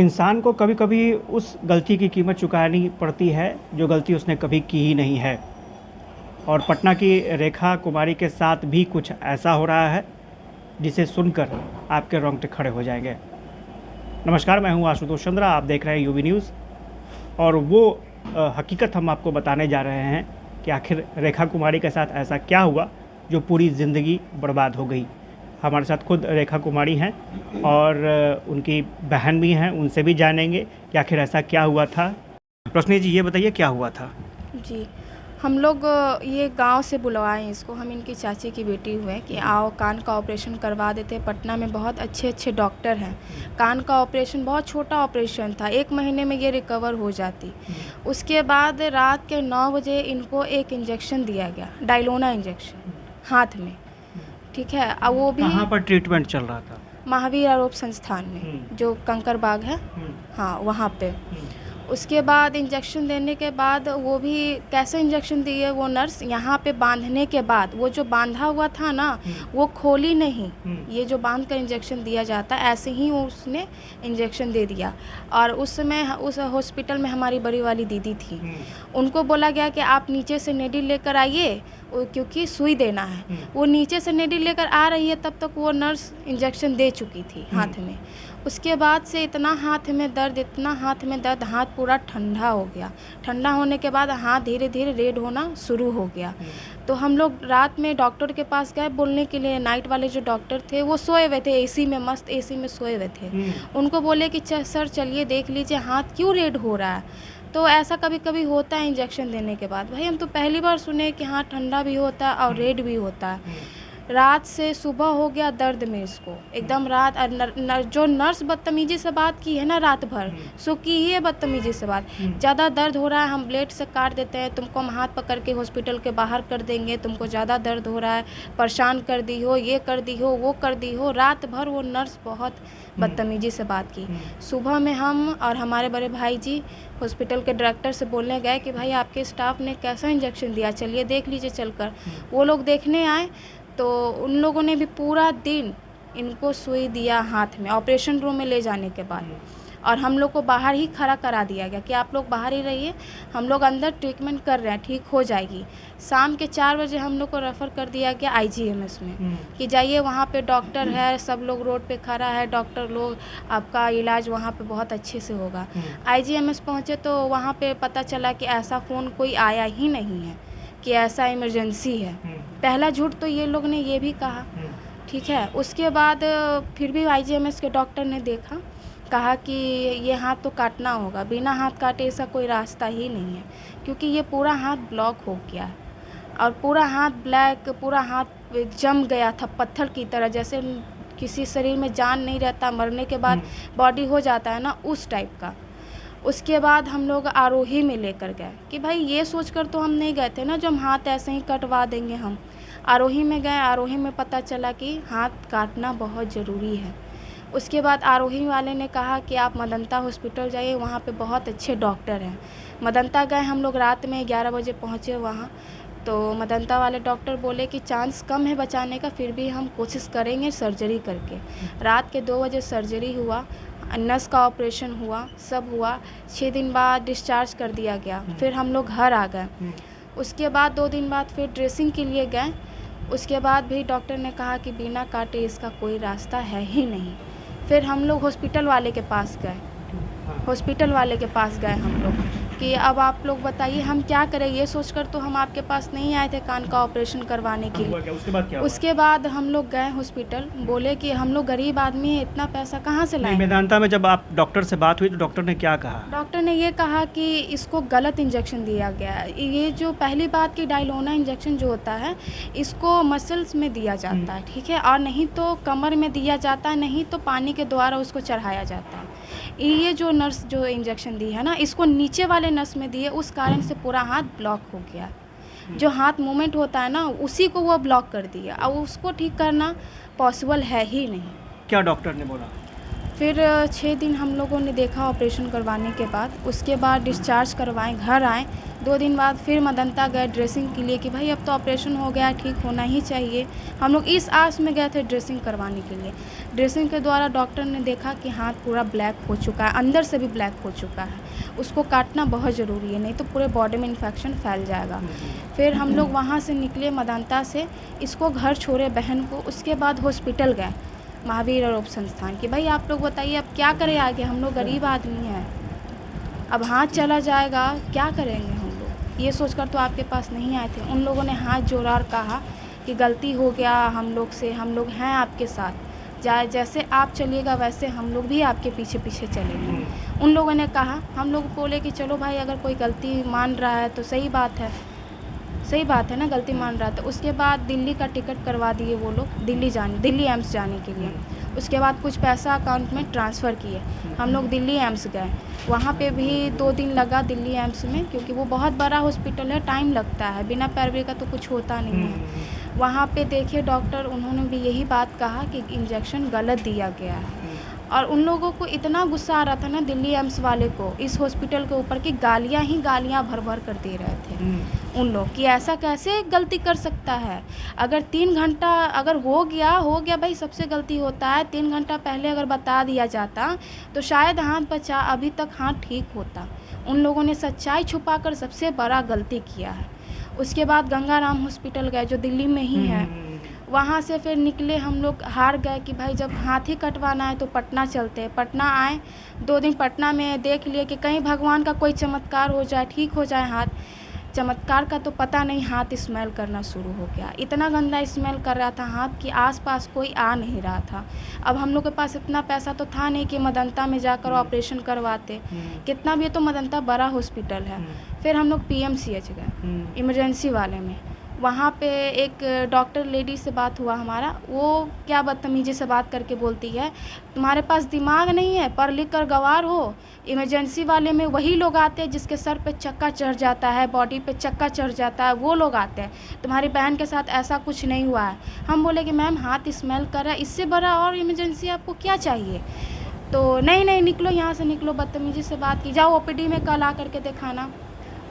इंसान को कभी कभी उस गलती की कीमत चुकानी पड़ती है जो गलती उसने कभी की ही नहीं है। और पटना की रेखा कुमारी के साथ भी कुछ ऐसा हो रहा है जिसे सुनकर आपके रोंगटे खड़े हो जाएंगे। नमस्कार, मैं हूं आशुतोष चंद्रा, आप देख रहे हैं यूवी न्यूज़। और वो हकीकत हम आपको बताने जा रहे हैं कि आखिर रेखा कुमारी के साथ ऐसा क्या हुआ जो पूरी ज़िंदगी बर्बाद हो गई। हमारे साथ खुद रेखा कुमारी हैं और उनकी बहन भी हैं, उनसे भी जानेंगे कि आखिर ऐसा क्या हुआ था। रोशनी जी, ये बताइए क्या हुआ था। जी, हम लोग ये गांव से बुलवाए इसको। हम इनकी चाची की बेटी हुए कि आओ कान का ऑपरेशन करवा देते। पटना में बहुत अच्छे अच्छे डॉक्टर हैं। कान का ऑपरेशन बहुत छोटा ऑपरेशन था, 1 महीने में ये रिकवर हो जाती। उसके बाद रात के 9 बजे इनको एक इंजेक्शन दिया गया, डायलोना इंजेक्शन हाथ में। ठीक है, अब वो भी कहाँ पर ट्रीटमेंट चल रहा था? महावीर आरोप संस्थान में, जो कंकर बाग है, हाँ वहाँ पे। उसके बाद इंजेक्शन देने के बाद वो भी कैसे इंजेक्शन दिए वो नर्स, यहाँ पे बांधने के बाद वो जो बांधा हुआ था ना वो खोली नहीं। ये जो बांध कर इंजेक्शन दिया जाता है ऐसे ही उसने इंजेक्शन दे दिया। और उस समय उस हॉस्पिटल में हमारी बड़ी वाली दीदी थी, उनको बोला गया कि आप नीचे से नेडी लेकर आइए क्योंकि सुई देना है। वो नीचे से नेडी लेकर आ रही है, तब तक वो नर्स इंजेक्शन दे चुकी थी हाथ में। उसके बाद से इतना हाथ में दर्द, इतना हाथ में दर्द, हाथ पूरा ठंडा हो गया। ठंडा होने के बाद हाथ धीरे धीरे रेड होना शुरू हो गया। तो हम लोग रात में डॉक्टर के पास गए बोलने के लिए। नाइट वाले जो डॉक्टर थे वो सोए हुए थे, एसी में, मस्त एसी में सोए हुए थे। उनको बोले कि सर चलिए देख लीजिए हाथ क्यों रेड हो रहा है। तो ऐसा कभी कभी होता है इंजेक्शन देने के बाद। भाई हम तो पहली बार सुने कि हाँ ठंडा भी होता है और रेड भी होता है। रात से सुबह हो गया दर्द में इसको एकदम रात। जो नर्स बदतमीजी से बात की है ना रात भर, सो की ही है बदतमीजी से बात। ज़्यादा दर्द हो रहा है, हम ब्लेड से काट देते हैं, तुमको हम हाथ पकड़ के हॉस्पिटल के बाहर कर देंगे, तुमको ज़्यादा दर्द हो रहा है, परेशान कर दी हो, ये कर दी हो, वो कर दी हो। रात भर वो नर्स बहुत बदतमीजी से बात की। सुबह में हम और हमारे बड़े भाई जी हॉस्पिटल के डायरेक्टर से बोलने गए कि भाई आपके स्टाफ ने कैसा इंजेक्शन दिया, चलिए देख लीजिए चलकर। वो लोग देखने आए तो उन लोगों ने भी पूरा दिन इनको सुई दिया हाथ में ऑपरेशन रूम में ले जाने के बाद। और हम लोग को बाहर ही खड़ा करा दिया गया कि आप लोग बाहर ही रहिए, हम लोग अंदर ट्रीटमेंट कर रहे हैं, ठीक हो जाएगी। शाम के 4 बजे हम लोग को रेफ़र कर दिया गया IGMS में कि जाइए, वहाँ पे डॉक्टर है, सब लोग रोड पे खड़ा है, डॉक्टर लोग, आपका इलाज वहाँ पे बहुत अच्छे से होगा। IGMS पहुँचे तो वहाँ पे पता चला कि ऐसा फ़ोन कोई आया ही नहीं है कि ऐसा इमरजेंसी है। पहला झूठ तो ये लोग ने ये भी कहा, ठीक है। उसके बाद फिर भी IGMS के डॉक्टर ने देखा, कहा कि ये हाथ तो काटना होगा, बिना हाथ काटे ऐसा कोई रास्ता ही नहीं है, क्योंकि ये पूरा हाथ ब्लॉक हो गया है। और पूरा हाथ ब्लैक, पूरा हाथ जम गया था पत्थर की तरह, जैसे किसी शरीर में जान नहीं रहता, मरने के बाद बॉडी हो जाता है ना, उस टाइप का। उसके बाद हम लोग आरोही में लेकर गए कि भाई ये सोचकर तो हम नहीं गए थे ना जो हम हाथ ऐसे ही कटवा देंगे। हम आरोही में गए, आरोही में पता चला कि हाथ काटना बहुत ज़रूरी है। उसके बाद आरोही वाले ने कहा कि आप मदनता हॉस्पिटल जाइए, वहाँ पे बहुत अच्छे डॉक्टर हैं। मदनता गए हम लोग, रात में 11 बजे पहुँचे वहाँ। तो मदनता वाले डॉक्टर बोले कि चांस कम है बचाने का, फिर भी हम कोशिश करेंगे सर्जरी करके। रात के 2 बजे सर्जरी हुआ, नस का ऑपरेशन हुआ, सब हुआ। 6 दिन बाद डिस्चार्ज कर दिया गया। फिर हम लोग घर आ गए। उसके बाद 2 दिन बाद फिर ड्रेसिंग के लिए गए। उसके बाद भी डॉक्टर ने कहा कि बिना काटे इसका कोई रास्ता है ही नहीं। फिर हम लोग हॉस्पिटल वाले के पास गए, हॉस्पिटल वाले के पास गए हम लोग कि अब आप लोग बताइए हम क्या करें। ये सोचकर तो हम आपके पास नहीं आए थे कान का ऑपरेशन करवाने के लिए। उसके बाद क्या हुआ? उसके बाद हम लोग गए हॉस्पिटल, बोले कि हम लोग गरीब आदमी हैं, इतना पैसा कहाँ से लाएं। मेदांता में जब आप डॉक्टर से बात हुई तो डॉक्टर ने क्या कहा? डॉक्टर ने ये कहा कि इसको गलत इंजेक्शन दिया गया है। ये जो पहली बात कि डायलोना इंजेक्शन जो होता है इसको मसल्स में दिया जाता है, ठीक है, और नहीं तो कमर में दिया जाता है, नहीं तो पानी के द्वारा उसको चढ़ाया जाता है। ये जो नर्स जो इंजेक्शन दी है ना, इसको नीचे वाले नस में दिए, उस कारण से पूरा हाथ ब्लॉक हो गया। जो हाथ मूवमेंट होता है ना उसी को वो ब्लॉक कर दिया। अब उसको ठीक करना पॉसिबल है ही नहीं। क्या डॉक्टर ने बोला? फिर 6 दिन हम लोगों ने देखा ऑपरेशन करवाने के बाद। उसके बाद डिस्चार्ज करवाएं, घर आए। 2 दिन बाद फिर मदनता गए ड्रेसिंग के लिए कि भाई अब तो ऑपरेशन हो गया, ठीक होना ही चाहिए। हम लोग इस आस में गए थे ड्रेसिंग करवाने के लिए। ड्रेसिंग के द्वारा डॉक्टर ने देखा कि हाथ पूरा ब्लैक हो चुका है, अंदर से भी ब्लैक हो चुका है, उसको काटना बहुत ज़रूरी है, नहीं तो पूरे बॉडी में इन्फेक्शन फैल जाएगा। फिर हम लोग वहाँ से निकले मदनता से, इसको घर छोड़े बहन को। उसके बाद हॉस्पिटल गए महावीर आरोप संस्थान कि भाई आप लोग बताइए अब क्या करें आगे, हम लोग गरीब आदमी हैं, अब हाथ चला जाएगा, क्या करेंगे हम लोग। ये सोचकर तो आपके पास नहीं आए थे। उन लोगों ने हाथ जोड़ा और कहा कि गलती हो गया हम लोग से, हम लोग हैं आपके साथ, जैसे आप चलिएगा वैसे हम लोग भी आपके पीछे पीछे चलेंगे। उन लोगों ने कहा, हम लोग बोले कि चलो भाई अगर कोई गलती मान रहा है तो सही बात है, सही बात है ना, गलती मान रहा था। उसके बाद दिल्ली का टिकट करवा दिए वो लोग, दिल्ली एम्स जाने के लिए। उसके बाद कुछ पैसा अकाउंट में ट्रांसफ़र किए, हम लोग दिल्ली एम्स गए। वहाँ पे भी 2 दिन लगा दिल्ली एम्स में, क्योंकि वो बहुत बड़ा हॉस्पिटल है, टाइम लगता है, बिना पैरवी का तो कुछ होता नहीं है। वहाँ पे देखे डॉक्टर, उन्होंने भी यही बात कहा कि इंजेक्शन गलत दिया गया है। और उन लोगों को इतना गुस्सा आ रहा था ना दिल्ली एम्स वाले को इस हॉस्पिटल के ऊपर कि गालियाँ ही गालियाँ भर भर कर दे रहे थे उन लोग कि ऐसा कैसे गलती कर सकता है। अगर 3 घंटा अगर हो गया भाई, सबसे गलती होता है। 3 घंटा पहले अगर बता दिया जाता तो शायद हाथ बचा, अभी तक हाथ ठीक होता। उन लोगों ने सच्चाई छुपाकर सबसे बड़ा गलती किया है। उसके बाद गंगाराम हॉस्पिटल गए जो दिल्ली में ही है। वहाँ से फिर निकले हम लोग, हार गए कि भाई जब हाथ ही कटवाना है तो पटना चलते हैं। पटना आए, 2 दिन पटना में देख लिए कि कहीं भगवान का कोई चमत्कार हो जाए, ठीक हो जाए हाथ। चमत्कार का तो पता नहीं, हाथ स्मेल करना शुरू हो गया। इतना गंदा स्मेल कर रहा था हाथ कि आसपास कोई आ नहीं रहा था। अब हम लोग के पास इतना पैसा तो था नहीं कि मदनता में जाकर ऑपरेशन करवाते, कितना भी है तो मदनता बड़ा हॉस्पिटल है। फिर हम लोग PMCH गए इमरजेंसी वाले में। वहाँ पे एक डॉक्टर लेडी से बात हुआ हमारा, वो क्या बदतमीजी से बात करके बोलती है, तुम्हारे पास दिमाग नहीं है, पढ़ लिख कर गंवार हो। इमरजेंसी वाले में वही लोग आते हैं जिसके सर पे चक्का चढ़ जाता है, बॉडी पे चक्का चढ़ जाता है, वो लोग आते हैं। तुम्हारी बहन के साथ ऐसा कुछ नहीं हुआ है। हम बोले कि मैम हाथ स्मेल कर रहा है, इससे बड़ा और इमरजेंसी आपको क्या चाहिए। तो नहीं निकलो यहाँ से, निकलो, बदतमीजी से बात की। जाओ OPD में कल आ करके दिखाना।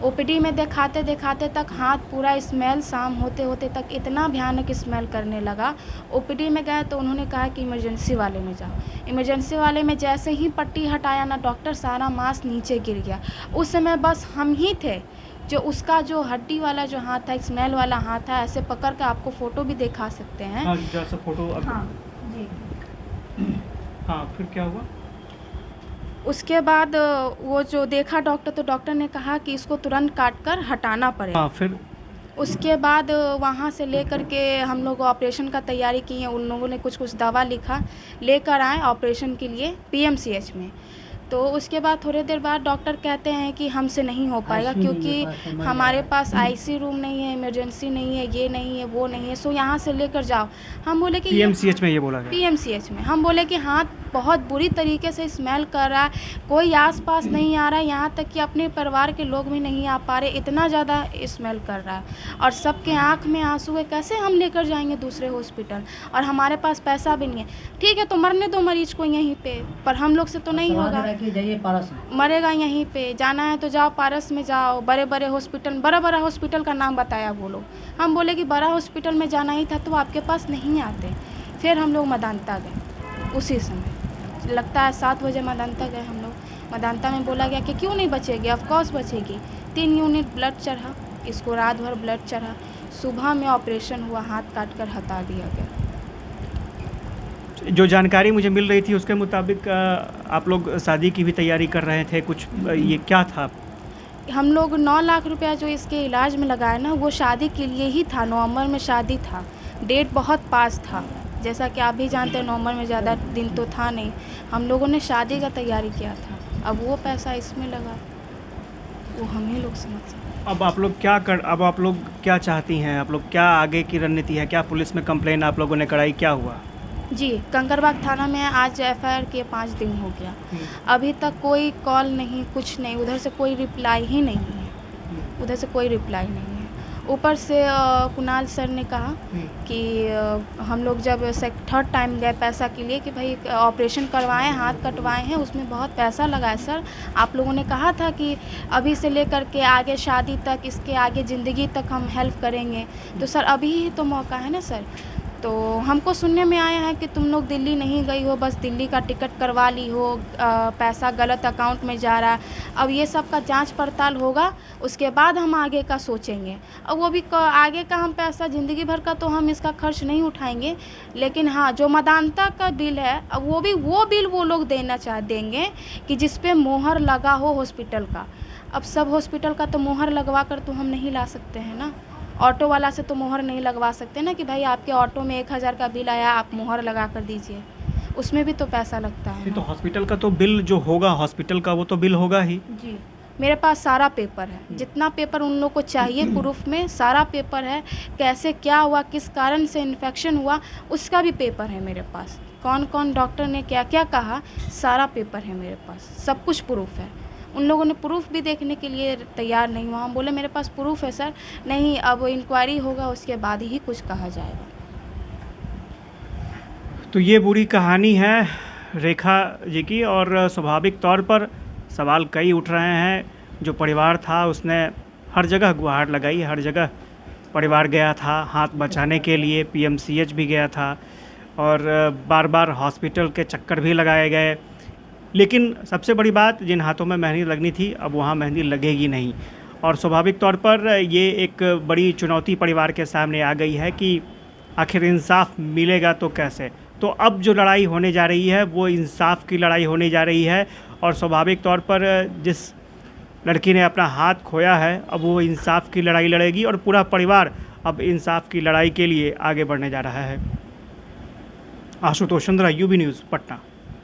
OPD में दिखाते दिखाते तक हाथ पूरा स्मेल, शाम होते होते तक इतना भयानक स्मेल करने लगा। OPD में गए तो उन्होंने कहा कि इमरजेंसी वाले में जाओ। इमरजेंसी वाले में जैसे ही पट्टी हटाया ना डॉक्टर, सारा मांस नीचे गिर गया। उस समय बस हम ही थे जो उसका जो हड्डी वाला जो हाथ था, स्मेल वाला हाथ था, ऐसे पकड़ कर आपको फ़ोटो भी दिखा सकते हैं। हाँ, जैसा फोटो हाँ जी। हाँ, फिर क्या हुआ? उसके बाद वो जो देखा डॉक्टर, तो डॉक्टर ने कहा कि इसको तुरंत काट कर हटाना पड़ेगा। हाँ, फिर उसके बाद वहाँ से लेकर के हम लोग ऑपरेशन का तैयारी की है। उन लोगों ने कुछ दवा लिखा, लेकर आए ऑपरेशन के लिए PMCH में। तो उसके बाद थोड़ी देर बाद डॉक्टर कहते हैं कि हमसे नहीं हो पाएगा, क्योंकि हमारे पास IC रूम नहीं है, इमरजेंसी नहीं है, ये नहीं है, वो नहीं है, सो यहाँ से लेकर जाओ। हम बोले कि PMCH में ये बोला गया? PMCH में। हम बोले कि हाथ बहुत बुरी तरीके से स्मेल कर रहा है, कोई आसपास नहीं आ रहा है, यहाँ तक कि अपने परिवार के लोग भी नहीं आ पा रहे, इतना ज़्यादा स्मेल कर रहा है। और सबके आँख में आंसू है, कैसे हम लेकर जाएंगे दूसरे हॉस्पिटल, और हमारे पास पैसा भी नहीं है। ठीक है तो मरने दो मरीज को यहीं पे, पर हम लोग से तो नहीं होगा, मरेगा यहीं पे। जाना है तो जाओ पारस में जाओ, बड़े बड़े हॉस्पिटल, बड़ा हॉस्पिटल का नाम बताया वो लोग। हम बोले कि बड़ा हॉस्पिटल में जाना ही था तो आपके पास नहीं आते। फिर हम लोग मदानता गए, उसी समय लगता है 7 बजे मदानता गए हम लोग। मदानता में बोला गया कि क्यों नहीं बचेगी, ऑफकोर्स बचेगी। 3 यूनिट ब्लड चढ़ा, इसको रात भर ब्लड चढ़ा। सुबह में ऑपरेशन हुआ, हाथ काट कर हटा दिया गया। जो जानकारी मुझे मिल रही थी उसके मुताबिक आप लोग शादी की भी तैयारी कर रहे थे कुछ, ये क्या था? हम लोग 9 लाख रुपया जो इसके इलाज में लगाया ना, वो शादी के लिए ही था। नवंबर में शादी था, डेट बहुत पास था, जैसा कि आप भी जानते हैं नवंबर में ज़्यादा दिन तो था नहीं। हम लोगों ने शादी का तैयारी किया था, अब वो पैसा इसमें लगा, वो हम ही लोग समझ सकते। अब आप लोग क्या चाहती हैं? आप लोग क्या आगे की रणनीति है? क्या पुलिस में कंप्लेन आप लोगों ने कराई, क्या हुआ? जी, कंकरबाग थाना में आज FIR किए 5 दिन हो गया, अभी तक कोई कॉल नहीं, कुछ नहीं, उधर से कोई रिप्लाई ही नहीं है, उधर से कोई रिप्लाई नहीं है। ऊपर से कुणाल सर ने कहा कि हम लोग जब थर्ड टाइम गए पैसा के लिए कि भाई ऑपरेशन करवाएं, हाथ कटवाए हैं, उसमें बहुत पैसा लगा है सर। आप लोगों ने कहा था कि अभी से लेकर के आगे शादी तक, इसके आगे ज़िंदगी तक हम हेल्प करेंगे, तो सर अभी ही तो मौका है ना सर। तो हमको सुनने में आया है कि तुम लोग दिल्ली नहीं गई हो, बस दिल्ली का टिकट करवा ली हो, पैसा गलत अकाउंट में जा रहा है। अब ये सब का जांच पड़ताल होगा, उसके बाद हम आगे का सोचेंगे। अब वो भी आगे का हम पैसा ज़िंदगी भर का तो हम इसका खर्च नहीं उठाएंगे, लेकिन हाँ जो मदानता का बिल है अब वो बिल वो लोग देंगे कि जिस पे मोहर लगा हो हॉस्पिटल का। अब सब हॉस्पिटल का तो मोहर लगवा कर तो हम नहीं ला सकते हैं ना। ऑटो वाला से तो मोहर नहीं लगवा सकते ना कि भाई आपके ऑटो में 1000 का बिल आया, आप मोहर लगा कर दीजिए, उसमें भी तो पैसा लगता है। तो हॉस्पिटल का तो बिल जो होगा हॉस्पिटल का वो तो बिल होगा ही। जी मेरे पास सारा पेपर है, जितना पेपर उन लोग को चाहिए प्रूफ में सारा पेपर है। कैसे क्या हुआ, किस कारण से इन्फेक्शन हुआ, उसका भी पेपर है मेरे पास। कौन कौन डॉक्टर ने क्या क्या कहा, सारा पेपर है मेरे पास, सब कुछ प्रूफ है। उन लोगों ने प्रूफ भी देखने के लिए तैयार नहीं हुआ। हम बोले मेरे पास प्रूफ है सर। नहीं, अब इंक्वायरी होगा उसके बाद ही कुछ कहा जाएगा। तो ये बुरी कहानी है रेखा जी की, और स्वाभाविक तौर पर सवाल कई उठ रहे हैं। जो परिवार था उसने हर जगह गुहार लगाई, हर जगह परिवार गया था हाथ बचाने के लिए, पीएमसीएच भी गया था और बार बार हॉस्पिटल के चक्कर भी लगाए गए। लेकिन सबसे बड़ी बात, जिन हाथों में मेहंदी लगनी थी अब वहाँ मेहंदी लगेगी नहीं। और स्वाभाविक तौर पर ये एक बड़ी चुनौती परिवार के सामने आ गई है कि आखिर इंसाफ मिलेगा तो कैसे। तो अब जो लड़ाई होने जा रही है वो इंसाफ की लड़ाई होने जा रही है। और स्वाभाविक तौर पर जिस लड़की ने अपना हाथ खोया है अब वो इंसाफ की लड़ाई लड़ेगी और पूरा परिवार अब इंसाफ की लड़ाई के लिए आगे बढ़ने जा रहा है। Ashutosh Chandra, UB news, Patna.